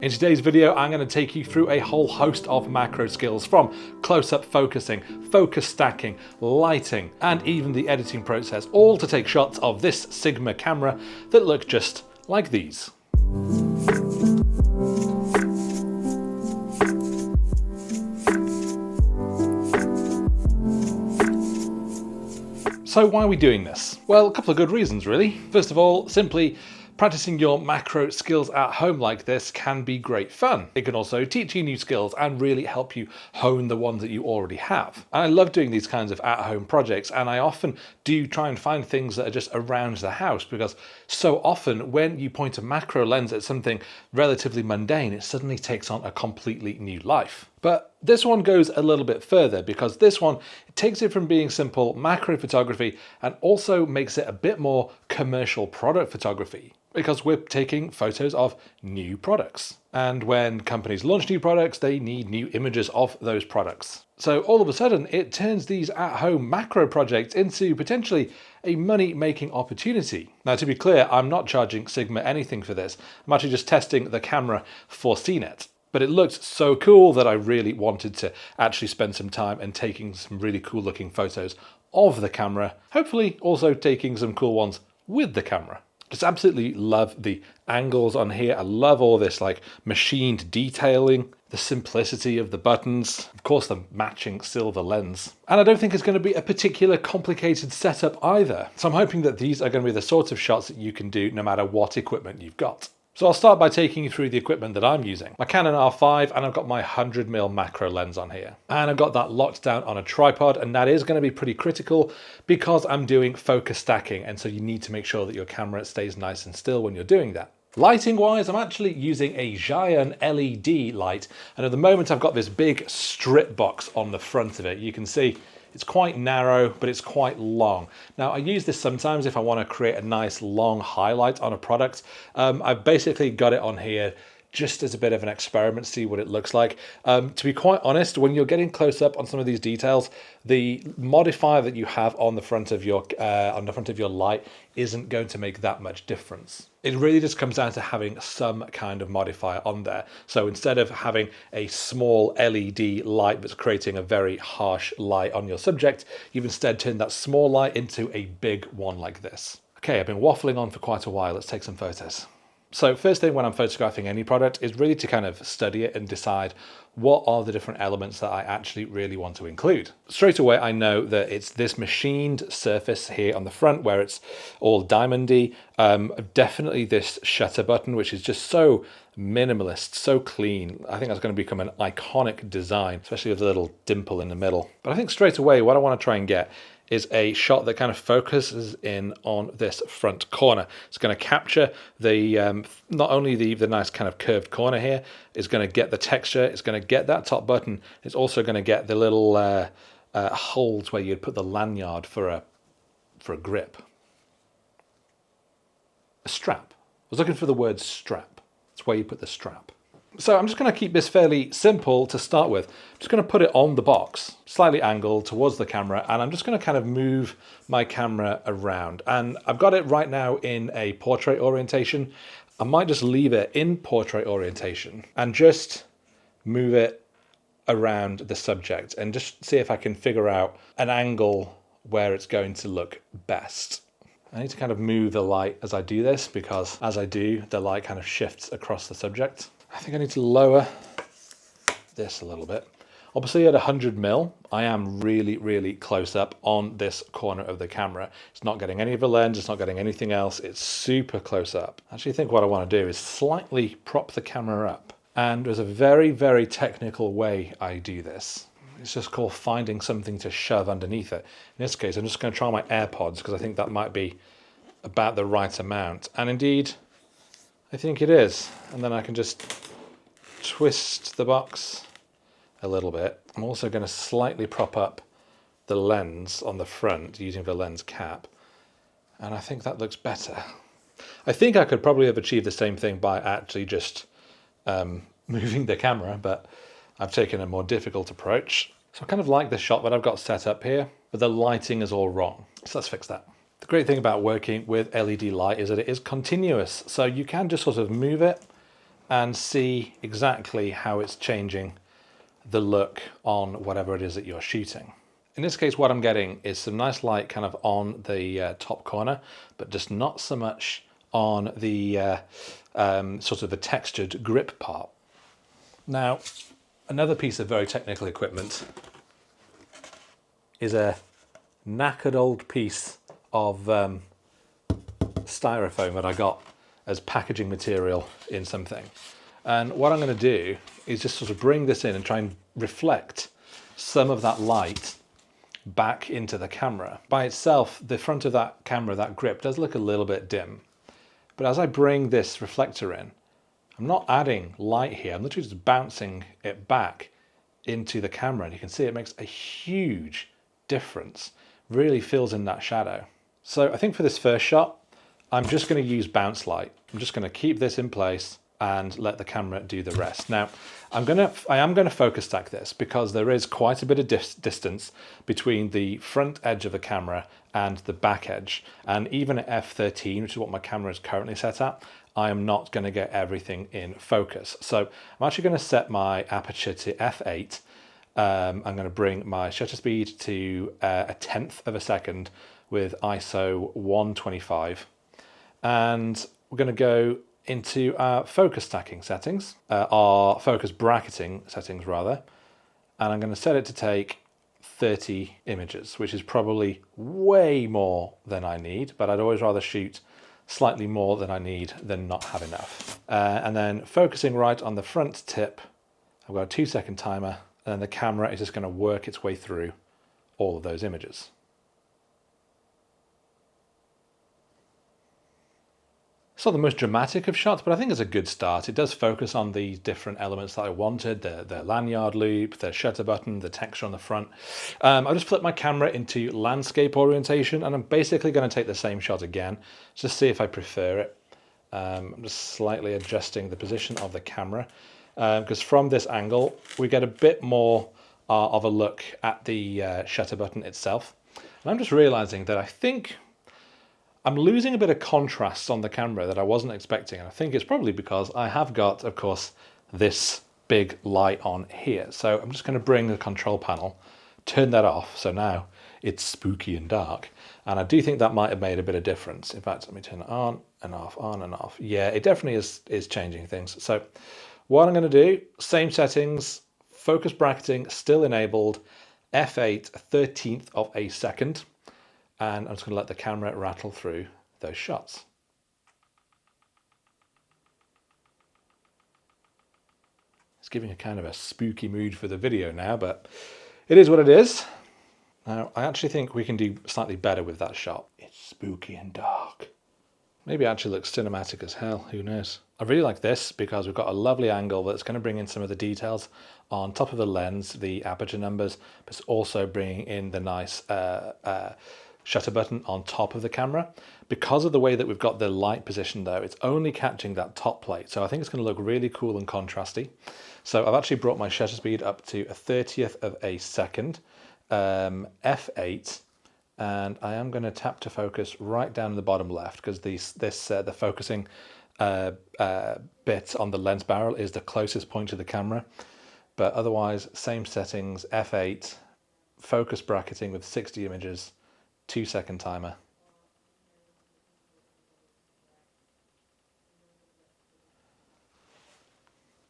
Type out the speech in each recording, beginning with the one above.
In today's video, I'm going to take you through a whole host of macro skills from close-up focusing, focus stacking, lighting, and even the editing process, all to take shots of this Sigma camera that look just like these. So why are we doing this? Well, a couple of good reasons really. First of all, simply practicing your macro skills at home like this can be great fun. It can also teach you new skills and really help you hone the ones that you already have. And I love doing these kinds of at-home projects, and I often do try and find things that are just around the house, because so often when you point a macro lens at something relatively mundane, it suddenly takes on a completely new life. But this one goes a little bit further, because this one takes it from being simple macro photography and also makes it a bit more commercial product photography, because we're taking photos of new products. And when companies launch new products, they need new images of those products. So all of a sudden, it turns these at-home macro projects into potentially a money-making opportunity. Now, to be clear, I'm not charging Sigma anything for this. I'm actually just testing the camera for CNET. But it looked so cool that I really wanted to actually spend some time and taking some really cool looking photos of the camera, hopefully also taking some cool ones with the camera. Just absolutely love the angles on here. I love all this like machined detailing, the simplicity of the buttons, of course the matching silver lens. And I don't think it's going to be a particular complicated setup either. So I'm hoping that these are going to be the sorts of shots that you can do no matter what equipment you've got. So I'll start by taking you through the equipment that I'm using. My Canon R5, and I've got my 100mm macro lens on here. And I've got that locked down on a tripod, and that is going to be pretty critical because I'm doing focus stacking, and so you need to make sure that your camera stays nice and still when you're doing that. Lighting wise, I'm actually using a Zhiyun LED light, and at the moment I've got this big strip box on the front of it. You can see it's quite narrow, but it's quite long. Now, I use this sometimes if I want to create a nice long highlight on a product. I've basically got it on here just as a bit of an experiment, see what it looks like. To be quite honest, when you're getting close up on some of these details, the modifier that you have on the front of your light isn't going to make that much difference. It really just comes down to having some kind of modifier on there. So instead of having a small LED light that's creating a very harsh light on your subject, you've instead turned that small light into a big one like this. Okay, I've been waffling on for quite a while. Let's take some photos. So first thing when I'm photographing any product is really to kind of study it and decide what are the different elements that I actually really want to include. Straight away, I know that it's this machined surface here on the front where it's all diamondy. Definitely this shutter button, which is just so minimalist, so clean. I think that's going to become an iconic design, especially with a little dimple in the middle. But I think straight away what I want to try and get is a shot that kind of focuses in on this front corner. It's going to capture the not only the nice kind of curved corner here, it's going to get the texture, it's going to get that top button, it's also going to get the little holes where you'd put the lanyard for a grip. A strap. I was looking for the word strap. It's where you put the strap. So I'm just going to keep this fairly simple to start with. I'm just going to put it on the box, slightly angled towards the camera, and I'm just going to kind of move my camera around. And I've got it right now in a portrait orientation. I might just leave it in portrait orientation and just move it around the subject and just see if I can figure out an angle where it's going to look best. I need to kind of move the light as I do this, because as I do, the light kind of shifts across the subject. I think I need to lower this a little bit. Obviously at 100mm, I am really, really close up on this corner of the camera. It's not getting any of the lens, it's not getting anything else. It's super close up. I actually think what I want to do is slightly prop the camera up. And there's a very, very technical way I do this. It's just called finding something to shove underneath it. In this case, I'm just going to try my AirPods because I think that might be about the right amount. And indeed, I think it is. And then I can just twist the box a little bit. I'm also going to slightly prop up the lens on the front using the lens cap. And I think that looks better. I think I could probably have achieved the same thing by actually just moving the camera, but I've taken a more difficult approach. So I kind of like the shot that I've got set up here, but the lighting is all wrong. So let's fix that. The great thing about working with LED light is that it is continuous. So you can just sort of move it and see exactly how it's changing the look on whatever it is that you're shooting. In this case, what I'm getting is some nice light kind of on the top corner, but just not so much on the sort of the textured grip part. Now, another piece of very technical equipment is a knackered old piece of styrofoam that I got as packaging material in something. And what I'm going to do is just sort of bring this in and try and reflect some of that light back into the camera. By itself, the front of that camera, that grip, does look a little bit dim. But as I bring this reflector in, I'm not adding light here. I'm literally just bouncing it back into the camera. And you can see it makes a huge difference. Really fills in that shadow. So I think for this first shot, I'm just going to use bounce light. I'm just going to keep this in place and let the camera do the rest. Now, I am going to focus stack this because there is quite a bit of distance between the front edge of the camera and the back edge. And even at f13, which is what my camera is currently set at, I am not going to get everything in focus. So I'm actually going to set my aperture to f8. I'm going to bring my shutter speed to 1/10 of a second with ISO 125. And we're going to go into our focus stacking settings, our focus bracketing settings rather, and I'm going to set it to take 30 images, which is probably way more than I need, but I'd always rather shoot slightly more than I need than not have enough. And then focusing right on the front tip, I've got a 2-second timer, and then the camera is just going to work its way through all of those images. It's not the most dramatic of shots, but I think it's a good start. It does focus on the different elements that I wanted, the lanyard loop, the shutter button, the texture on the front. I'll just flip my camera into landscape orientation, and I'm basically going to take the same shot again, just to see if I prefer it. I'm just slightly adjusting the position of the camera, because from this angle, we get a bit more of a look at the shutter button itself. And I'm just realizing that I think I'm losing a bit of contrast on the camera that I wasn't expecting, and I think it's probably because I have got, of course, this big light on here. So I'm just going to bring the control panel, turn that off, so now it's spooky and dark, and I do think that might have made a bit of difference. In fact, let me turn it on and off. Yeah, it definitely is changing things. So what I'm going to do, same settings, focus bracketing still enabled, f8, 1/13 of a second. And I'm just going to let the camera rattle through those shots. It's giving a kind of a spooky mood for the video now, but it is what it is. Now, I actually think we can do slightly better with that shot. It's spooky and dark. Maybe it actually looks cinematic as hell, who knows. I really like this because we've got a lovely angle that's going to bring in some of the details on top of the lens, the aperture numbers, but it's also bringing in the nice shutter button on top of the camera. Because of the way that we've got the light position though, it's only catching that top plate. So I think it's going to look really cool and contrasty. So I've actually brought my shutter speed up to 1/30 of a second, f8, and I am going to tap to focus right down in the bottom left because the focusing bit on the lens barrel is the closest point to the camera. But otherwise, same settings, f8, focus bracketing with 60 images, 2-second timer.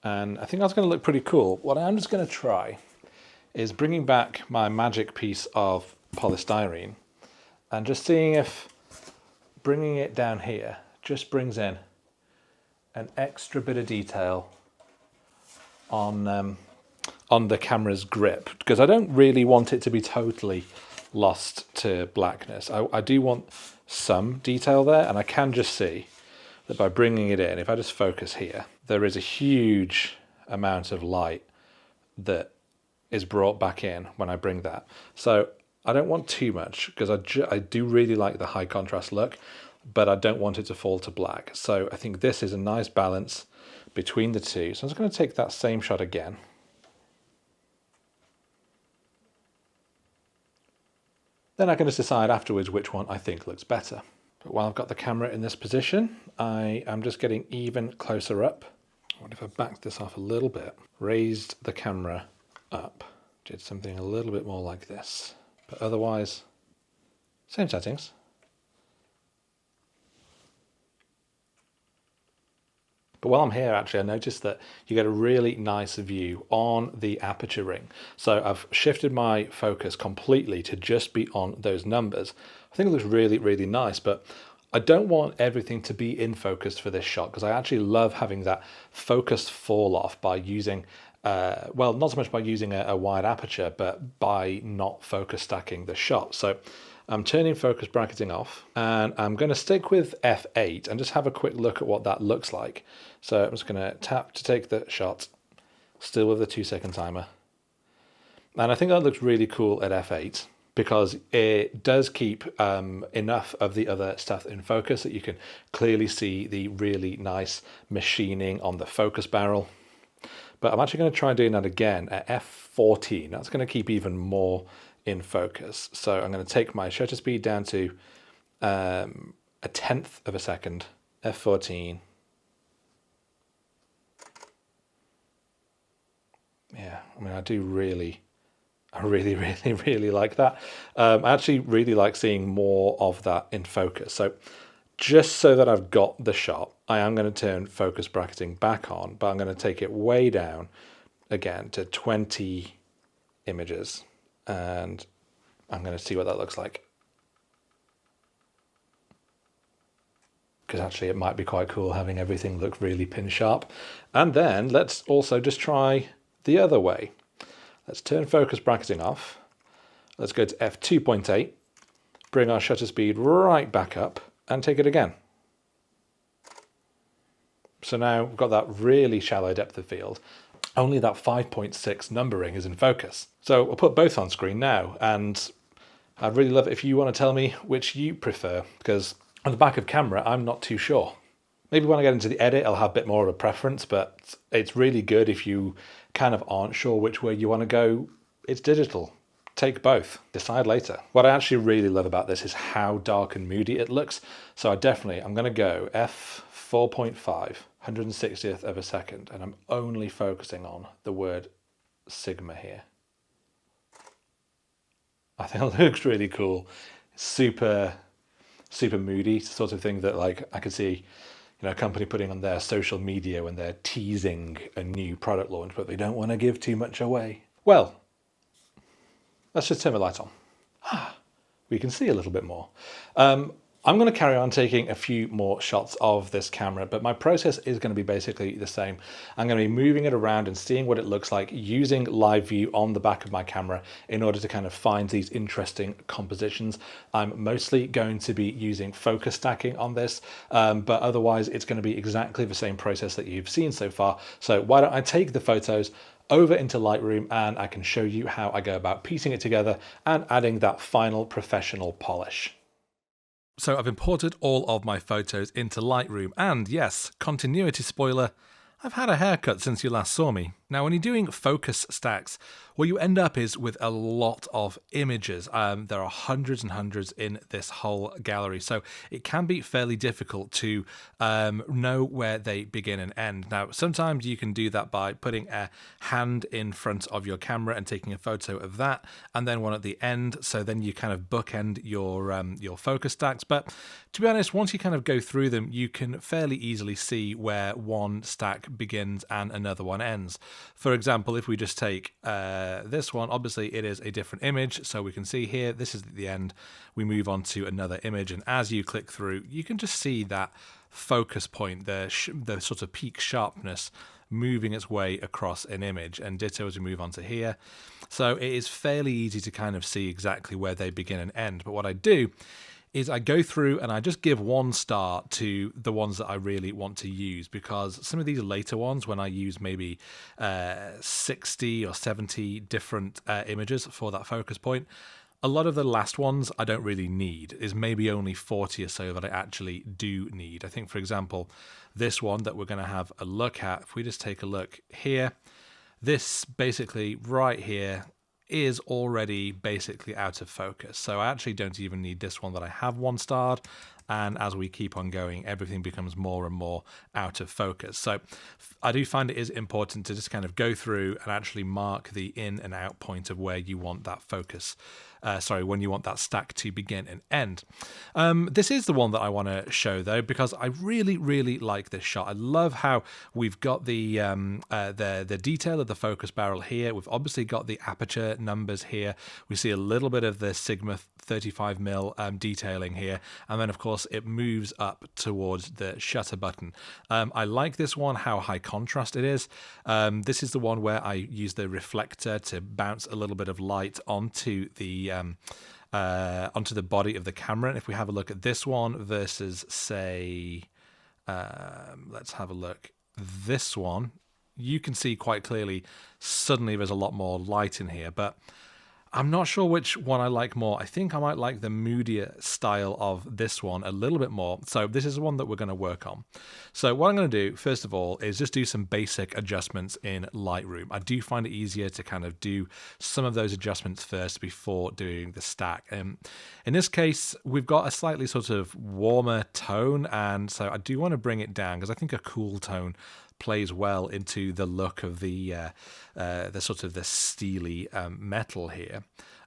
And I think that's going to look pretty cool. What I'm just going to try is bringing back my magic piece of polystyrene and just seeing if bringing it down here just brings in an extra bit of detail on the camera's grip, because I don't really want it to be totally lost to blackness. I do want some detail there, and I can just see that by bringing it in, if I just focus here, there is a huge amount of light that is brought back in when I bring that. So I don't want too much because I do really like the high contrast look, but I don't want it to fall to black. So I think this is a nice balance between the two. So I'm just going to take that same shot again. Then I can just decide afterwards which one I think looks better. But while I've got the camera in this position, I am just getting even closer up What if I backed this off a little bit, raised the camera up, did something a little bit more like this, but otherwise, same settings. But while I'm here, actually, I noticed that you get a really nice view on the aperture ring. So I've shifted my focus completely to just be on those numbers. I think it looks really, really nice, but I don't want everything to be in focus for this shot because I actually love having that focus fall off by using, well, not so much by using a wide aperture, but by not focus stacking the shot. So I'm turning focus bracketing off and I'm going to stick with F8 and just have a quick look at what that looks like. So I'm just going to tap to take the shot, still with the 2-second timer. And I think that looks really cool at F8 because it does keep enough of the other stuff in focus that you can clearly see the really nice machining on the focus barrel. But I'm actually going to try doing that again at F14. That's going to keep even more in focus. So I'm going to take my shutter speed down to 1/10 of a second, F14. Yeah, I mean, I really like that. I actually really like seeing more of that in focus. So just so that I've got the shot, I am going to turn focus bracketing back on, but I'm going to take it way down again to 20 images. And I'm going to see what that looks like. Because actually it might be quite cool having everything look really pin sharp. And then let's also just try the other way. Let's turn focus bracketing off. Let's go to f2.8, bring our shutter speed right back up and take it again. So now we've got that really shallow depth of field. Only that 5.6 numbering is in focus. So we'll put both on screen now, and I'd really love it if you want to tell me which you prefer, because on the back of camera, I'm not too sure. Maybe when I get into the edit, I'll have a bit more of a preference, but it's really good if you kind of aren't sure which way you want to go. It's digital. Take both. Decide later. What I actually really love about this is how dark and moody it looks. So I'm going to go f4.5. 160th of a second, and I'm only focusing on the word Sigma here. I think it looks really cool. Super moody, sort of thing that like I could see, a company putting on their social media when they're teasing a new product launch, but they don't want to give too much away. Well, let's just turn the light on. We can see a little bit more. I'm going to carry on taking a few more shots of this camera, but my process is going to be basically the same. I'm going to be moving it around and seeing what it looks like using live view on the back of my camera in order to kind of find these interesting compositions. I'm mostly going to be using focus stacking on this, but otherwise it's going to be exactly the same process that you've seen so far. So why don't I take the photos over into Lightroom and I can show you how I go about piecing it together and adding that final professional polish. So I've imported all of my photos into Lightroom, and yes, continuity spoiler, I've had a haircut since you last saw me. Now, when you're doing focus stacks, what you end up is with a lot of images. There are hundreds and hundreds in this whole gallery, so it can be fairly difficult to know where they begin and end. Now, sometimes you can do that by putting a hand in front of your camera and taking a photo of that, and then one at the end, so then you kind of bookend your focus stacks. But to be honest, once you kind of go through them, you can fairly easily see where one stack begins and another one ends. For example, if we just take this one, obviously it is a different image, so we can see here, this is the end. We move on to another image, and as you click through, you can just see that focus point, the sort of peak sharpness moving its way across an image, and ditto as we move on to here. So it is fairly easy to kind of see exactly where they begin and end. But what I do is I go through and I just give 1 star to the ones that I really want to use, because some of these later ones, when I use maybe 60 or 70 different images for that focus point, a lot of the last ones I don't really need. Is maybe only 40 or so that I actually do need. I think, for example, this one that we're going to have a look at, if we just take a look here, this basically right here is already basically out of focus. So I actually don't even need this one that I have 1 starred. and as we keep on going, everything becomes more and more out of focus. So I do find it is important to just kind of go through and actually mark the in and out point of where you want that focus. When you want that stack to begin and end. This is the one that I want to show though, because I really, really like this shot. I love how we've got the detail of the focus barrel here. We've obviously got the aperture numbers here. We see a little bit of the Sigma 35mm detailing here, and then of course it moves up towards the shutter button. I like this one, how high contrast it is. This is the one where I use the reflector to bounce a little bit of light onto the body of the camera. And if we have a look at this one versus, say, let's have a look, this one, you can see quite clearly suddenly there's a lot more light in here, but I'm not sure which one I like more. I think I might like the moodier style of this one a little bit more. So this is the one that we're going to work on. So what I'm going to do, first of all, is just do some basic adjustments in Lightroom. I do find it easier to kind of do some of those adjustments first before doing the stack. In this case, we've got a slightly sort of warmer tone, and so I do want to bring it down because I think a cool tone plays well into the look of the sort of the steely metal here.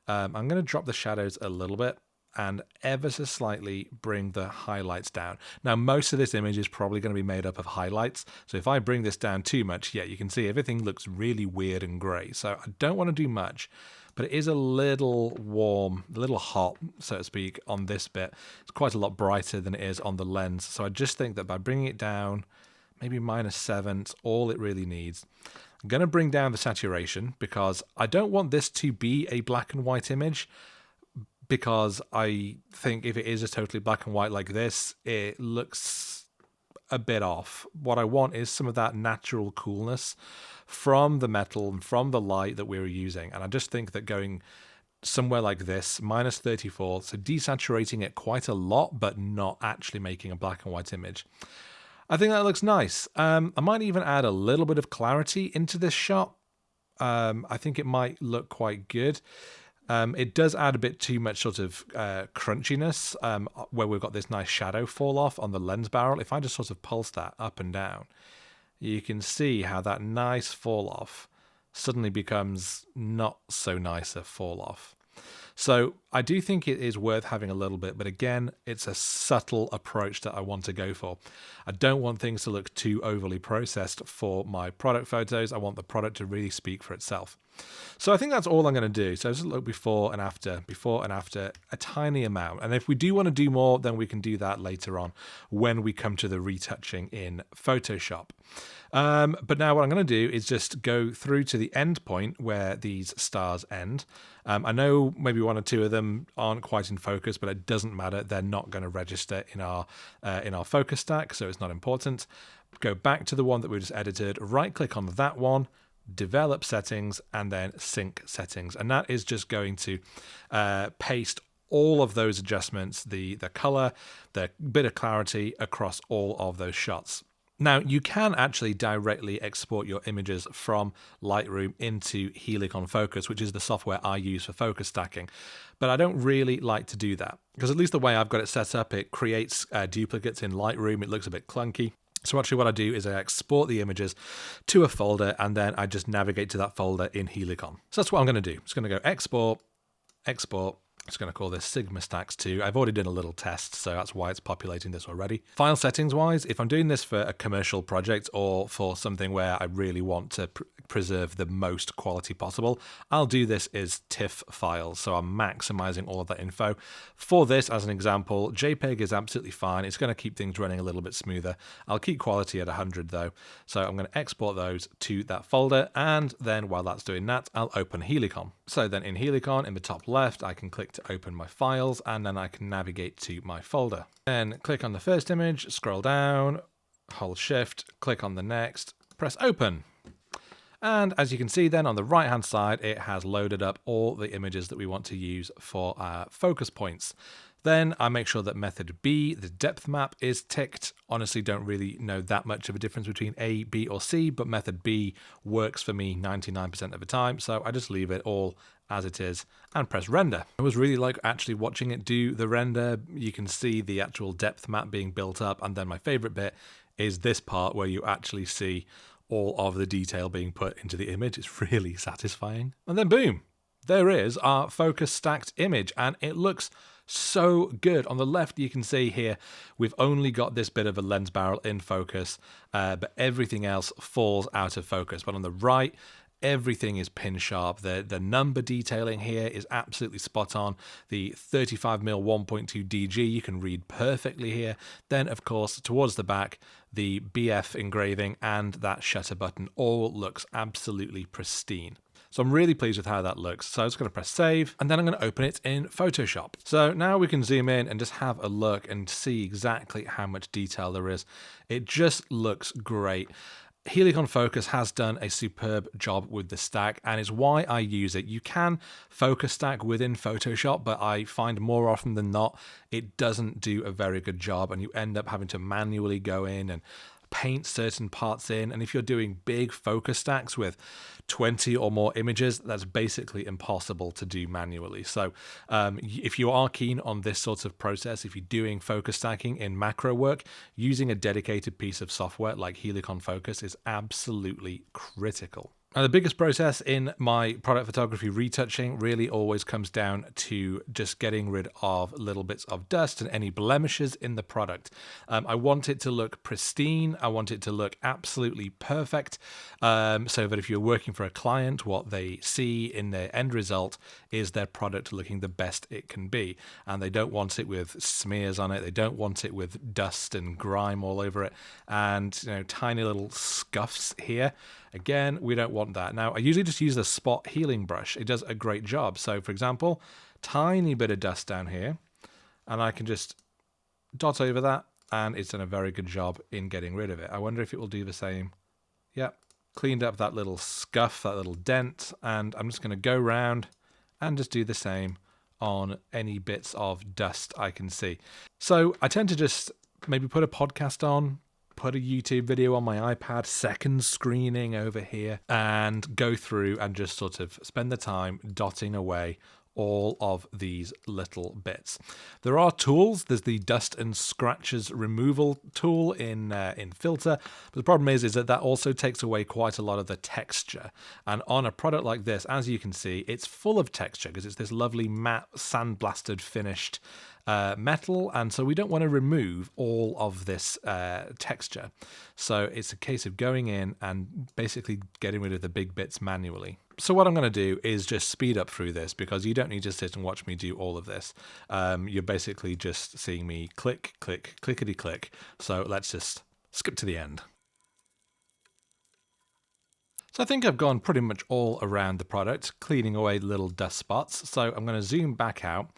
I'm going to drop the shadows a little bit and ever so slightly bring the highlights down. Now, most of this image is probably going to be made up of highlights. So if I bring this down too much, yeah, you can see everything looks really weird and gray. So I don't want to do much, but it is a little warm, a little hot, so to speak, on this bit. It's quite a lot brighter than it is on the lens. So I just think that by bringing it down, maybe -7, it's all it really needs. I'm going to bring down the saturation because I don't want this to be a black and white image, because I think if it is a totally black and white like this, it looks a bit off. What I want is some of that natural coolness from the metal and from the light that we're using. And I just think that going somewhere like this, -34, so desaturating it quite a lot, but not actually making a black and white image, I think that looks nice. I might even add a little bit of clarity into this shot. I think it might look quite good. It does add a bit too much sort of crunchiness where we've got this nice shadow fall off on the lens barrel. If I just sort of pulse that up and down, you can see how that nice fall off suddenly becomes not so nice a fall off. So I do think it is worth having a little bit, but again, it's a subtle approach that I want to go for. I don't want things to look too overly processed for my product photos. I want the product to really speak for itself. So I think that's all I'm going to do. So just look before and after, a tiny amount. And if we do want to do more, then we can do that later on when we come to the retouching in Photoshop. But now what I'm going to do is just go through to the end point where these stars end. I know maybe one or two of them aren't quite in focus, but it doesn't matter. They're not going to register in our focus stack, so it's not important. Go back to the one that we just edited, right click on that one, develop settings, and then sync settings. And that is just going to paste all of those adjustments, the color, the bit of clarity across all of those shots. Now, you can actually directly export your images from Lightroom into Helicon Focus, which is the software I use for focus stacking. But I don't really like to do that, because at least the way I've got it set up, it creates duplicates in Lightroom. It looks a bit clunky. So actually what I do is I export the images to a folder, and then I just navigate to that folder in Helicon. So that's what I'm going to do. I'm just going to go export, export. I'm just going to call this Sigma Stacks 2. I've already done a little test, so that's why it's populating this already. File settings wise, if I'm doing this for a commercial project or for something where I really want to preserve the most quality possible, I'll do this as TIFF files. So I'm maximizing all of that info. For this, as an example, JPEG is absolutely fine. It's going to keep things running a little bit smoother. I'll keep quality at 100 though. So I'm going to export those to that folder. And then while that's doing that, I'll open Helicon. So then in Helicon, in the top left, I can click to open my files, and then I can navigate to my folder. Then click on the first image, scroll down, hold shift, click on the next, press open. And as you can see then on the right hand side, it has loaded up all the images that we want to use for our focus points. Then I make sure that method B, the depth map, is ticked. Honestly, don't really know that much of a difference between A, B, or C, but method B works for me 99% of the time, so I just leave it all as it is and press render. I was really like actually watching it do the render. You can see the actual depth map being built up, and then my favorite bit is this part where you actually see all of the detail being put into the image. It's really satisfying. And then boom, there is our focus stacked image, and it looks so good. On the left, you can see here, we've only got this bit of a lens barrel in focus, but everything else falls out of focus. But on the right, everything is pin sharp. The number detailing here is absolutely spot on. The 35mm 1.2 DG you can read perfectly here. Then, of course, towards the back, the BF engraving and that shutter button all looks absolutely pristine. So I'm really pleased with how that looks. So I'm just going to press save, and then I'm going to open it in Photoshop. So now we can zoom in and just have a look and see exactly how much detail there is. It just looks great. Helicon Focus has done a superb job with the stack, and it's why I use it. You can focus stack within Photoshop, but I find more often than not it doesn't do a very good job, and you end up having to manually go in and paint certain parts in. And if you're doing big focus stacks with 20 or more images, that's basically impossible to do manually. So if you are keen on this sort of process, if you're doing focus stacking in macro work, using a dedicated piece of software like Helicon Focus is absolutely critical. Now, the biggest process in my product photography retouching really always comes down to just getting rid of little bits of dust and any blemishes in the product. I want it to look pristine. I want it to look absolutely perfect, so that if you're working for a client, what they see in their end result is their product looking the best it can be. And they don't want it with smears on it. They don't want it with dust and grime all over it and tiny little scuffs here. Again, we don't want that. Now, I usually just use the spot healing brush. It does a great job. So, for example, tiny bit of dust down here, and I can just dot over that, and it's done a very good job in getting rid of it. I wonder if it will do the same. Yep, cleaned up that little scuff, that little dent, and I'm just going to go around and just do the same on any bits of dust I can see. So I tend to just maybe put a podcast on, put a YouTube video on my iPad, second screening over here, and go through and just sort of spend the time dotting away all of these little bits. There are tools. There's the dust and scratches removal tool in Filter, but the problem is that also takes away quite a lot of the texture. And on a product like this, as you can see, it's full of texture because it's this lovely matte sandblasted finished metal, and so we don't want to remove all of this texture. So it's a case of going in and basically getting rid of the big bits manually. So what I'm going to do is just speed up through this because you don't need to sit and watch me do all of this. You're basically just seeing me click, click, clickety click. So let's just skip to the end. So I think I've gone pretty much all around the product, cleaning away little dust spots. So I'm going to zoom back out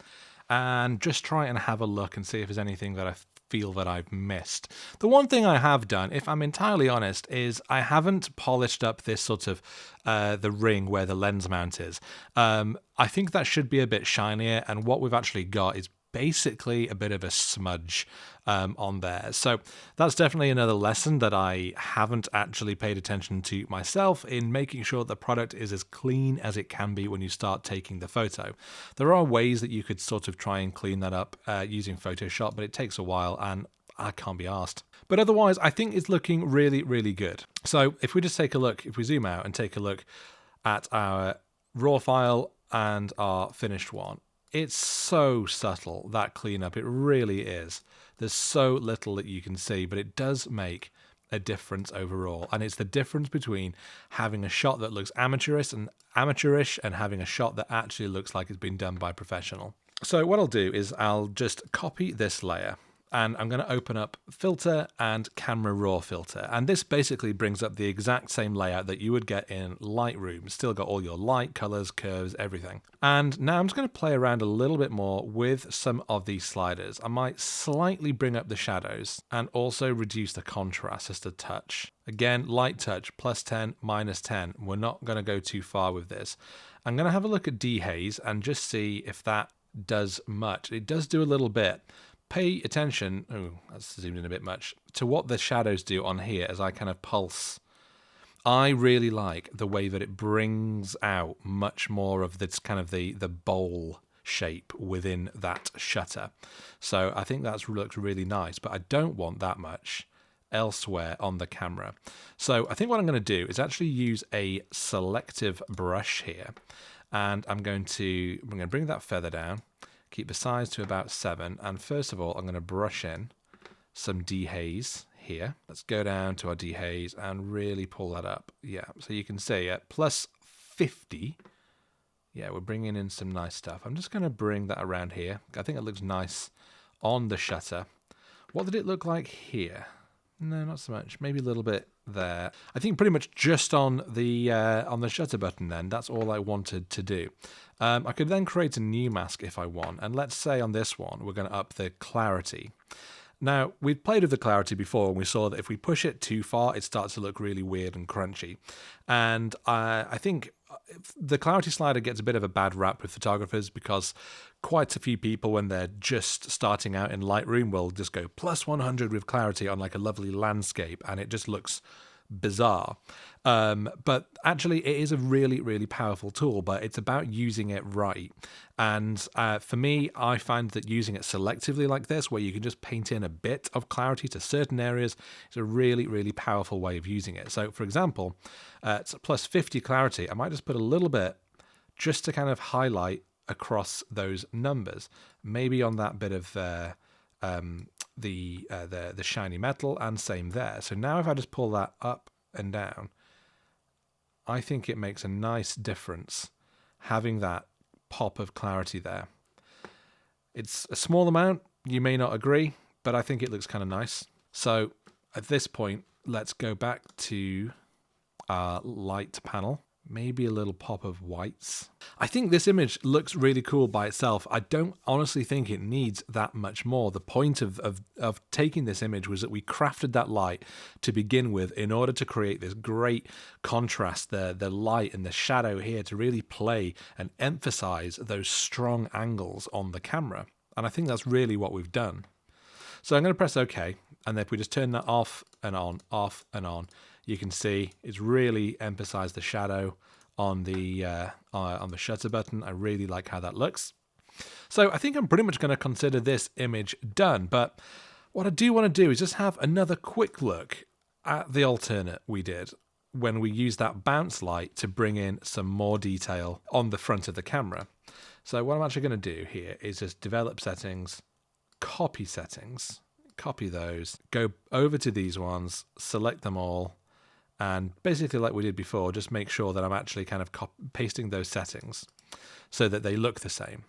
and just try and have a look and see if there's anything that I feel that I've missed. The one thing I have done, if I'm entirely honest, is I haven't polished up this sort of the ring where the lens mount is. I think that should be a bit shinier, and what we've actually got is basically a bit of a smudge on there. So that's definitely another lesson that I haven't actually paid attention to myself in making sure the product is as clean as it can be when you start taking the photo. There are ways that you could sort of try and clean that up using Photoshop, but it takes a while and I can't be arsed. But otherwise, I think it's looking really, really good. So if we just take a look, if we zoom out and take a look at our raw file and our finished one, it's so subtle, that cleanup. It really is. There's so little that you can see, but it does make a difference overall. And it's the difference between having a shot that looks amateurish and having a shot that actually looks like it's been done by a professional. So what I'll do is I'll just copy this layer, and I'm going to open up Filter and Camera Raw Filter. And this basically brings up the exact same layout that you would get in Lightroom. Still got all your light, colors, curves, everything. And now I'm just going to play around a little bit more with some of these sliders. I might slightly bring up the shadows and also reduce the contrast just a touch. Again, light touch, +10, -10. We're not going to go too far with this. I'm going to have a look at dehaze and just see if that does much. It does do a little bit. Pay attention, oh, that's zoomed in a bit much, to what the shadows do on here as I kind of pulse. I really like the way that it brings out much more of this kind of the bowl shape within that shutter. So I think that's looked really nice, but I don't want that much elsewhere on the camera. So I think what I'm going to do is actually use a selective brush here, and I'm going to bring that feather down, keep the size to about 7, and first of all I'm going to brush in some dehaze here. Let's go down to our dehaze and really pull that up. Yeah, so you can see at plus 50, yeah, we're bringing in some nice stuff. I'm just going to bring that around here. I think it looks nice on the shutter. What did it look like here? No, not so much. Maybe a little bit there. I think pretty much just on the shutter button then, that's all I wanted to do. I could then create a new mask if I want, and let's say on this one we're going to up the clarity. Now, we've played with the clarity before, and we saw that if we push it too far, it starts to look really weird and crunchy. And I think the clarity slider gets a bit of a bad rap with photographers because quite a few people, when they're just starting out in Lightroom, will just go plus 100 with clarity on like a lovely landscape, and it just looks bizarre. But actually it is a really, really powerful tool, but it's about using it right. And for me, I find that using it selectively like this, where you can just paint in a bit of clarity to certain areas, is a really, really powerful way of using it. So for example, at plus 50 clarity, I might just put a little bit just to kind of highlight across those numbers, maybe on that bit of the shiny metal, and same there. So now if I just pull that up and down, I think it makes a nice difference having that pop of clarity there. It's a small amount, you may not agree, but I think it looks kind of nice. So at this point, let's go back to our light panel. Maybe a little pop of whites. I think this image looks really cool by itself. I don't honestly think it needs that much more. The point of taking this image was that we crafted that light to begin with in order to create this great contrast, the light and the shadow here to really play and emphasize those strong angles on the camera. And I think that's really what we've done. So I'm going to press OK, and if we just turn that off and on, you can see it's really emphasized the shadow on the shutter button. I really like how that looks. So I think I'm pretty much going to consider this image done. But what I do want to do is just have another quick look at the alternate we did when we used that bounce light to bring in some more detail on the front of the camera. So what I'm actually going to do here is just develop settings, copy settings, copy those, go over to these ones, select them all, and basically like we did before, just make sure that I'm actually kind of pasting those settings so that they look the same.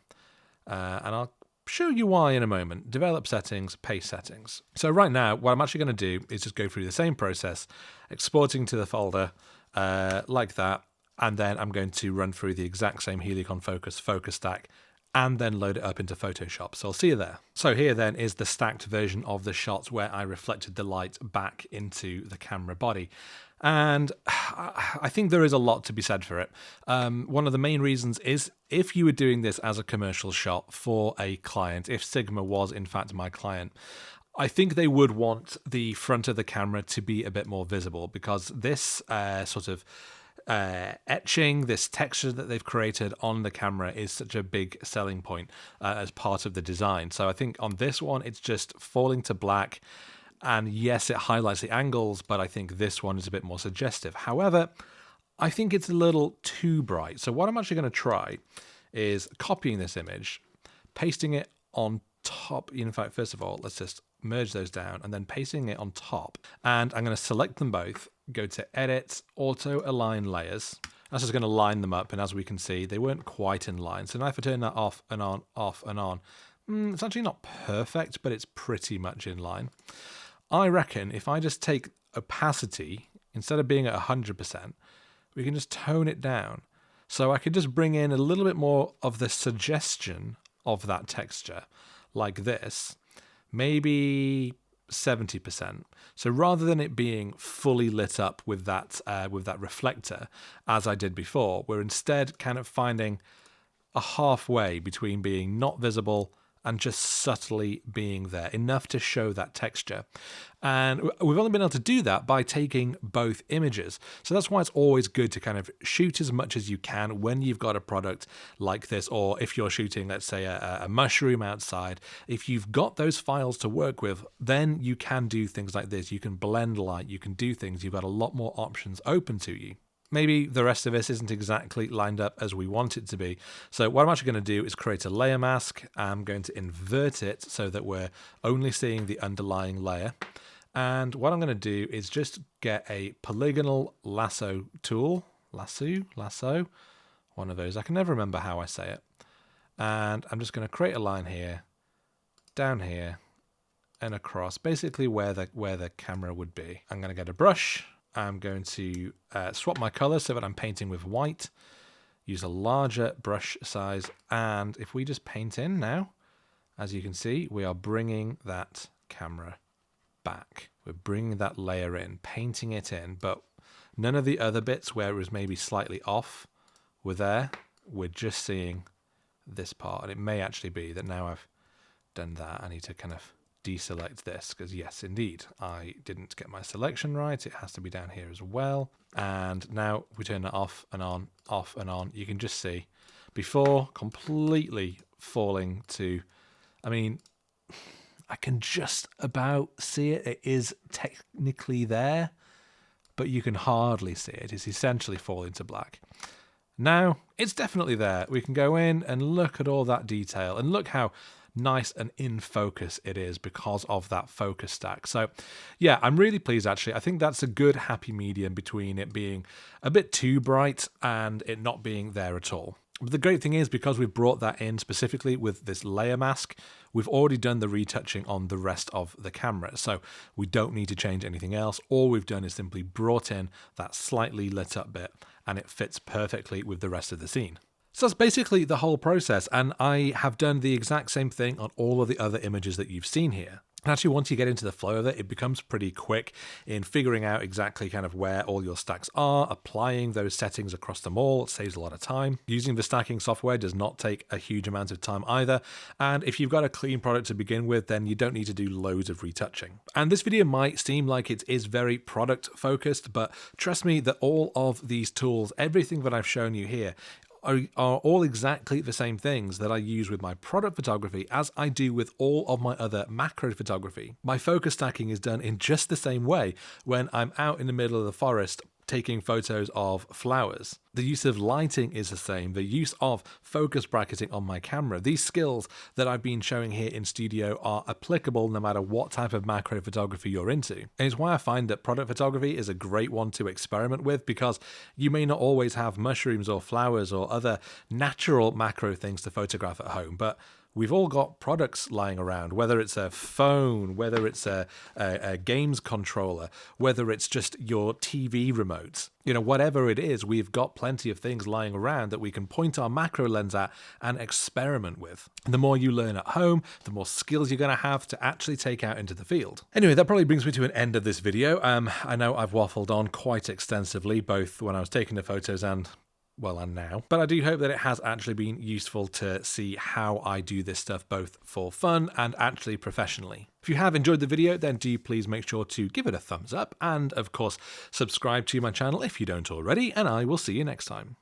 And I'll show you why in a moment. Develop settings, paste settings. So right now, what I'm actually going to do is just go through the same process, exporting to the folder like that, and then I'm going to run through the exact same Helicon Focus focus stack and then load it up into Photoshop. So I'll see you there. So here then is the stacked version of the shots where I reflected the light back into the camera body. And I think there is a lot to be said for it. One of the main reasons is if you were doing this as a commercial shot for a client, if Sigma was in fact my client, I think they would want the front of the camera to be a bit more visible, because this sort of etching, this texture that they've created on the camera is such a big selling point as part of the design. So I think on this one, it's just falling to black. And yes, it highlights the angles, but I think this one is a bit more suggestive. However, I think it's a little too bright. So what I'm actually going to try is copying this image, pasting it on top. In fact, first of all, let's just merge those down and then pasting it on top. And I'm going to select them both, go to Edit, Auto Align Layers. That's just going to line them up. And as we can see, they weren't quite in line. So now if I turn that off and on, it's actually not perfect, but it's pretty much in line. I reckon if I just take opacity, instead of being at 100%, we can just tone it down. So I could just bring in a little bit more of the suggestion of that texture, like this, maybe 70%. So rather than it being fully lit up with that reflector, as I did before, we're instead kind of finding a halfway between being not visible and just subtly being there, enough to show that texture. And we've only been able to do that by taking both images. So that's why it's always good to kind of shoot as much as you can when you've got a product like this, or if you're shooting, let's say, a mushroom outside. If you've got those files to work with, then you can do things like this. You can blend light, you can do things. You've got a lot more options open to you. Maybe the rest of this isn't exactly lined up as we want it to be. So what I'm actually going to do is create a layer mask. I'm going to invert it so that we're only seeing the underlying layer. And what I'm going to do is just get a polygonal lasso tool. Lasso, one of those. I can never remember how I say it. And I'm just going to create a line here, down here, and across, basically where the camera would be. I'm going to get a brush. I'm going to swap my color so that I'm painting with white, use a larger brush size, and if we just paint in now, as you can see, we are bringing that camera back. We're bringing that layer in, painting it in, but none of the other bits where it was maybe slightly off were there. We're just seeing this part, and it may actually be that now I've done that, I need to kind of deselect this, because yes, indeed, I didn't get my selection right. It has to be down here as well. And now we turn it off and on, off and on. You can just see before completely falling to, I mean, I can just about see it. It is technically there, but you can hardly see it. It's essentially falling to black. Now it's definitely there. We can go in and look at all that detail and look how nice and in focus it is because of that focus stack. So yeah, I'm really pleased actually. I think that's a good happy medium between it being a bit too bright and it not being there at all. But the great thing is, because we've brought that in specifically with this layer mask, we've already done the retouching on the rest of the camera. So we don't need to change anything else. All we've done is simply brought in that slightly lit up bit, and it fits perfectly with the rest of the scene. So that's basically the whole process, and I have done the exact same thing on all of the other images that you've seen here. And actually, once you get into the flow of it, it becomes pretty quick in figuring out exactly kind of where all your stacks are, applying those settings across them all. It saves a lot of time. Using the stacking software does not take a huge amount of time either. And if you've got a clean product to begin with, then you don't need to do loads of retouching. And this video might seem like it is very product focused, but trust me that all of these tools, everything that I've shown you here, are all exactly the same things that I use with my product photography as I do with all of my other macro photography. My focus stacking is done in just the same way when I'm out in the middle of the forest taking photos of flowers. The use of lighting is the same, the use of focus bracketing on my camera. These skills that I've been showing here in studio are applicable no matter what type of macro photography you're into. And it's why I find that product photography is a great one to experiment with, because you may not always have mushrooms or flowers or other natural macro things to photograph at home, but we've all got products lying around, whether it's a phone, whether it's a games controller, whether it's just your TV remote. You know, whatever it is, we've got plenty of things lying around that we can point our macro lens at and experiment with. And the more you learn at home, the more skills you're going to have to actually take out into the field. Anyway, that probably brings me to an end of this video. I know I've waffled on quite extensively, both when I was taking the photos and now. But I do hope that it has actually been useful to see how I do this stuff both for fun and actually professionally. If you have enjoyed the video, then do please make sure to give it a thumbs up and, of course, subscribe to my channel if you don't already, and I will see you next time.